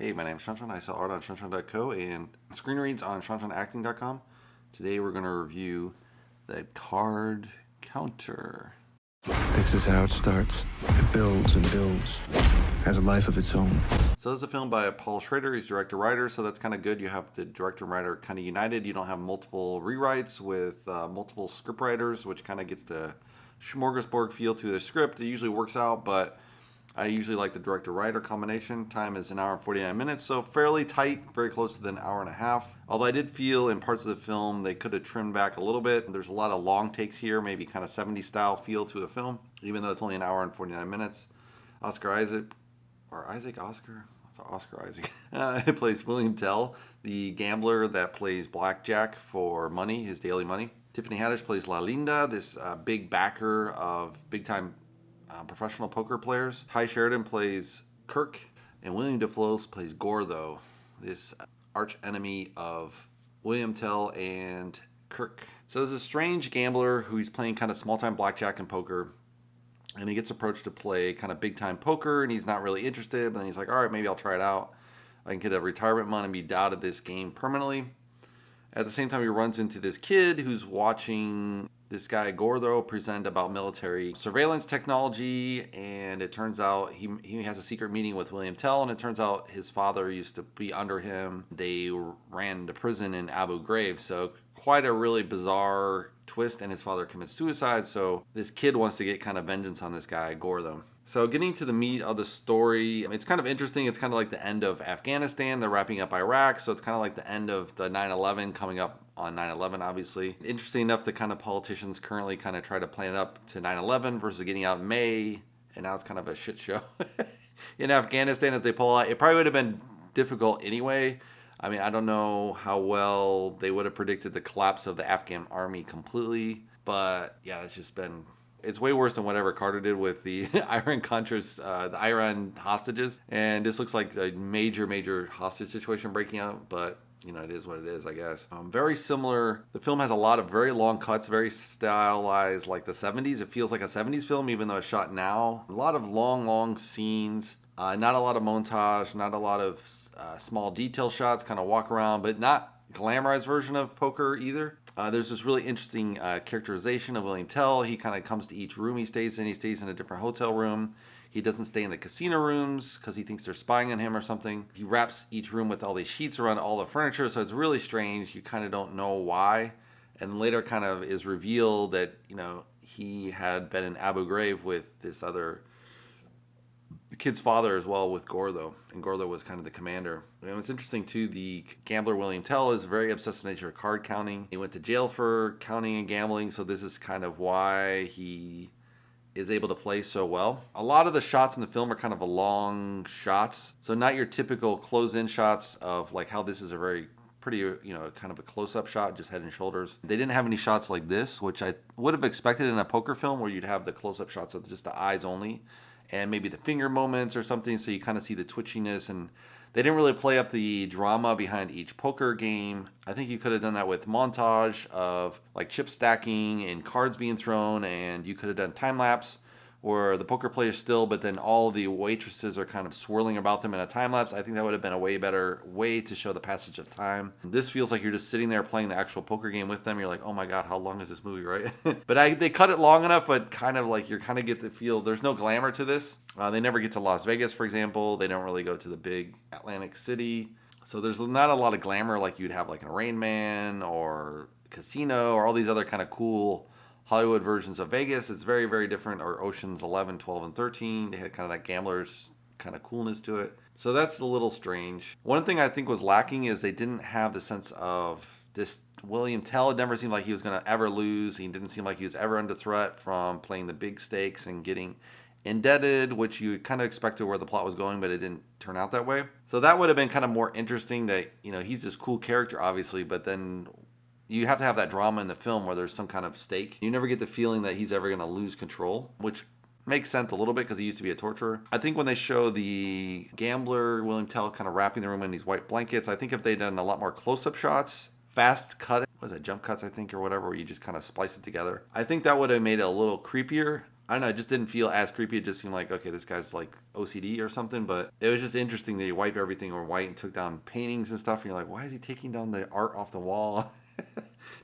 Hey, my name's Shanshan. I sell art on shanshan.co and screen reads on shanshanacting.com. Today we're going to review the card counter. This is how it starts. It builds and builds. Has a life of its own. So this is a film by Paul Schrader. He's director-writer, so that's kind of good. You have the director and writer kind of united. You don't have multiple rewrites with multiple scriptwriters, which kind of gets the smorgasbord feel to the script. It usually works out, but I usually like the director-writer combination. Time is 1 hour and 49 minutes, so fairly tight, very close to an hour and a half. Although I did feel in parts of the film they could have trimmed back a little bit. There's a lot of long takes here, maybe kind of 70s style feel to the film, even though it's only 1 hour and 49 minutes. Oscar Isaac, it plays William Tell, the gambler that plays blackjack for money, his daily money. Tiffany Haddish plays La Linda, this big backer of big-time professional poker players. Tye Sheridan plays Kirk, and William Dafoe plays Gordo, this arch enemy of William Tell and Kirk. So there's a strange gambler who's playing kind of small-time blackjack and poker, and he gets approached to play kind of big-time poker, and he's not really interested, but then he's like, all right, maybe I'll try it out. I can get a retirement money and be out of this game permanently. At the same time, he runs into this kid who's watching this guy Gordo present about military surveillance technology, and it turns out he has a secret meeting with William Tell, and it turns out his father used to be under him. They ran to prison in Abu Ghraib, so quite a really bizarre twist, and his father commits suicide, so this kid wants to get kind of vengeance on this guy Gordo. So getting to the meat of the story, it's kind of interesting. It's kind of like the end of Afghanistan. They're wrapping up Iraq, so it's kind of like the end of the 9/11 coming up on 9/11, obviously. Interesting enough, the kind of politicians currently kind of try to plan it up to 9/11 versus getting out in May, and now it's kind of a shit show in Afghanistan as they pull out. It probably would have been difficult anyway. I mean, I don't know how well they would have predicted the collapse of the Afghan army completely, but yeah, it's way worse than whatever Carter did with the Iran-Contras, the Iran hostages. And this looks like a major hostage situation breaking out, but it is what it is, I guess. Very similar. The film has a lot of very long cuts, very stylized like the 70s. It feels like a 70s film, even though it's shot now. A lot of long scenes. Not a lot of montage, not a lot of small detail shots, kind of walk around, but not glamorized version of poker either. There's this really interesting characterization of William Tell. He kind of comes to each room he stays in. He stays in a different hotel room. He doesn't stay in the casino rooms because he thinks they're spying on him or something. He wraps each room with all these sheets around all the furniture, so it's really strange. You kind of don't know why. And later kind of is revealed that, he had been in Abu Ghraib with this other kid's father as well, with Gordo, and Gordo was kind of the commander. It's interesting too, the gambler William Tell is very obsessed with nature of card counting. He went to jail for counting and gambling, so this is kind of why he is able to play so well. A lot of the shots in the film are kind of long shots, so not your typical close-in shots of like how this is a very pretty, kind of a close-up shot, just head and shoulders. They didn't have any shots like this, which I would have expected in a poker film where you'd have the close-up shots of just the eyes only, and maybe the finger moments or something, so you kind of see the twitchiness, and they didn't really play up the drama behind each poker game. I think you could have done that with montage of like chip stacking and cards being thrown, and you could have done time lapse where the poker player's still, but then all the waitresses are kind of swirling about them in a time lapse. I think that would have been a way better way to show the passage of time. This feels like you're just sitting there playing the actual poker game with them. You're like, oh my God, how long is this movie, right? But they cut it long enough, but kind of like you kind of get the feel. There's no glamour to this. They never get to Las Vegas, for example. They don't really go to the big Atlantic city. So there's not a lot of glamour like you'd have like in Rain Man or Casino or all these other kind of cool Hollywood versions of Vegas. It's very, very different. Or Oceans 11, 12, and 13. They had kind of that gambler's kind of coolness to it. So that's a little strange. One thing I think was lacking is they didn't have the sense of this. William Tell, it never seemed like he was going to ever lose. He didn't seem like he was ever under threat from playing the big stakes and getting indebted, which you kind of expected where the plot was going, but it didn't turn out that way. So that would have been kind of more interesting that, he's this cool character, obviously, but then you have to have that drama in the film where there's some kind of stake. You never get the feeling that he's ever going to lose control, which makes sense a little bit because he used to be a torturer. I think when they show the gambler, William Tell, kind of wrapping the room in these white blankets, I think if they'd done a lot more close-up shots, fast cut, jump cuts, I think, or whatever, where you just kind of splice it together, I think that would have made it a little creepier. I don't know, it just didn't feel as creepy. It just seemed like, okay, this guy's like OCD or something. But it was just interesting that he wiped everything or white and took down paintings and stuff. And you're like, why is he taking down the art off the wall?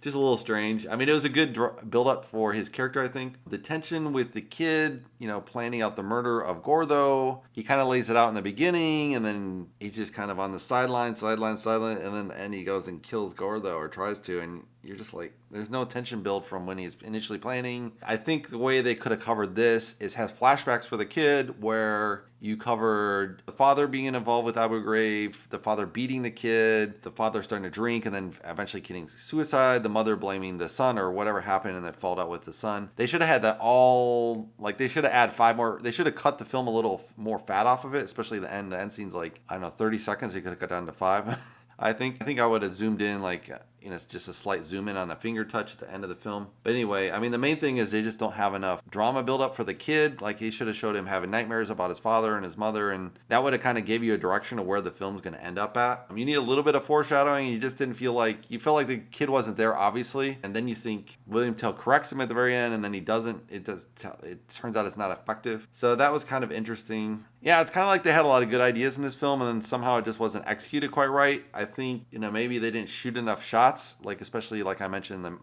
Just a little strange. I mean, it was a good build up for his character, I think. The tension with the kid, planning out the murder of Gordo. He kind of lays it out in the beginning, and then he's just kind of on the sideline, and then he goes and kills Gordo, or tries to, and you're just like, there's no tension build from when he's initially planning. I think the way they could have covered this is has flashbacks for the kid where you covered the father being involved with Abu Ghraib, the father beating the kid, the father starting to drink and then eventually committing suicide, the mother blaming the son or whatever happened and then falled out with the son. They should have had that all, like they should have added 5 more, they should have cut the film a little more fat off of it, especially the end. The end scene's like, I don't know, 30 seconds, you could have cut down to 5. I think I would have zoomed in, like, just a slight zoom in on the finger touch at the end of the film. But anyway, I mean, the main thing is they just don't have enough drama build up for the kid. Like, he should have showed him having nightmares about his father and his mother, and that would have kind of gave you a direction of where the film's going to end up at. You need a little bit of foreshadowing. You just didn't feel like, you felt like the kid wasn't there, obviously, and then you think William Tell corrects him at the very end, and then he doesn't. It turns out it's not effective. So that was kind of interesting. Yeah, it's kind of like they had a lot of good ideas in this film, and then somehow it just wasn't executed quite right. I think, maybe they didn't shoot enough shots, like especially like I mentioned, the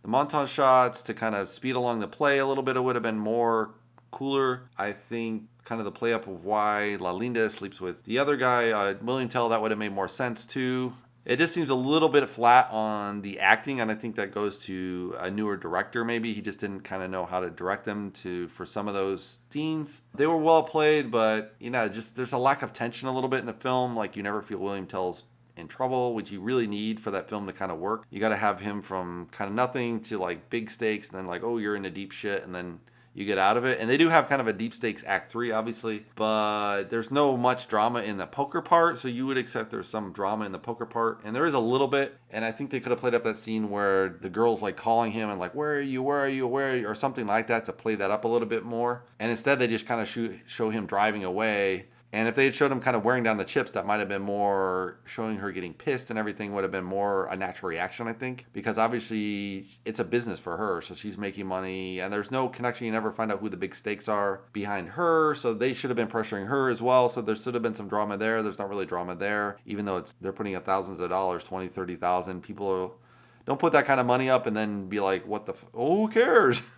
montage shots to kind of speed along the play a little bit. It would have been more cooler. I think kind of the play up of why La Linda sleeps with the other guy, William Tell, that would have made more sense too. It just seems a little bit flat on the acting, and I think that goes to a newer director maybe. He just didn't kind of know how to direct them for some of those scenes. They were well played, but, just there's a lack of tension a little bit in the film. Like, you never feel William Tell's in trouble, which you really need for that film to kind of work. You got to have him from kind of nothing to, like, big stakes, and then, like, oh, you're in a deep shit, and then you get out of it. And they do have kind of a deep stakes act 3, obviously, but there's no much drama in the poker part, so you would accept there's some drama in the poker part, and there is a little bit. And I think they could have played up that scene where the girl's like calling him and like, where are you, or something like that, to play that up a little bit more. And instead they just kind of show him driving away. And if they had showed him kind of wearing down the chips, that might have been more showing her getting pissed and everything, would have been more a natural reaction, I think. Because obviously it's a business for her, so she's making money, and there's no connection. You never find out who the big stakes are behind her, so they should have been pressuring her as well. So there should have been some drama there. There's not really drama there, even though they're putting up thousands of dollars, 20, 30,000. People don't put that kind of money up and then be like, what the who cares?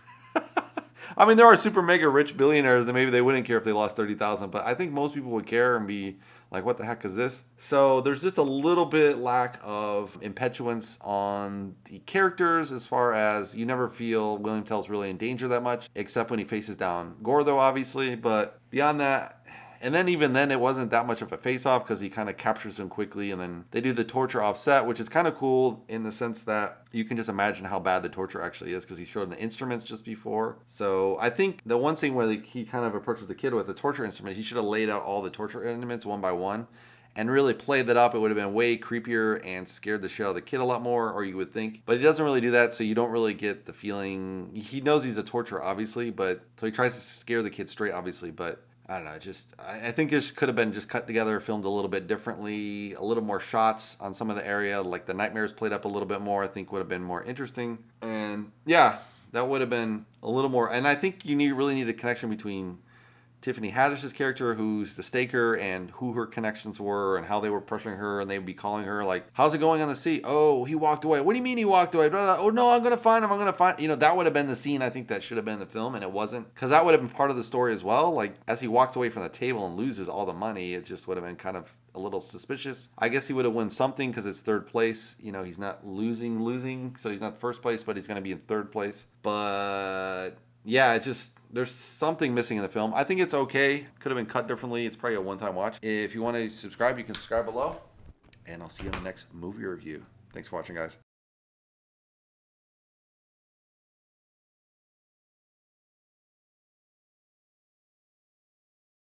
I mean, there are super mega rich billionaires that maybe they wouldn't care if they lost 30,000, but I think most people would care and be like, what the heck is this? So there's just a little bit lack of impetuance on the characters, as far as you never feel William Tell's really in danger that much, except when he faces down Gordo, obviously. But beyond that, and then even then, it wasn't that much of a face-off because he kind of captures him quickly, and then they do the torture offset, which is kind of cool in the sense that you can just imagine how bad the torture actually is because he showed the instruments just before. So I think the one scene where he kind of approaches the kid with the torture instrument, he should have laid out all the torture instruments one by one and really played that up. It would have been way creepier and scared the shit out of the kid a lot more, or you would think. But he doesn't really do that, so you don't really get the feeling. He knows he's a torturer, obviously, but so he tries to scare the kid straight, obviously, but I don't know, I think this could have been just cut together, filmed a little bit differently, a little more shots on some of the area, like the nightmares played up a little bit more, I think would have been more interesting. And yeah, that would have been a little more, and I think you really need a connection between Tiffany Haddish's character, who's the staker, and who her connections were and how they were pressuring her, and they would be calling her like, how's it going on the sea? Oh, he walked away. What do you mean he walked away? Blah, blah. Oh no, I'm going to find him. That would have been the scene I think that should have been in the film, and it wasn't, because that would have been part of the story as well. Like, as he walks away from the table and loses all the money, it just would have been kind of a little suspicious. I guess he would have won something because it's third place. He's not losing, so he's not first place, but he's going to be in third place. But yeah, there's something missing in the film. I think it's okay. Could have been cut differently. It's probably a one-time watch. If you want to subscribe, you can subscribe below. And I'll see you in the next movie review. Thanks for watching, guys.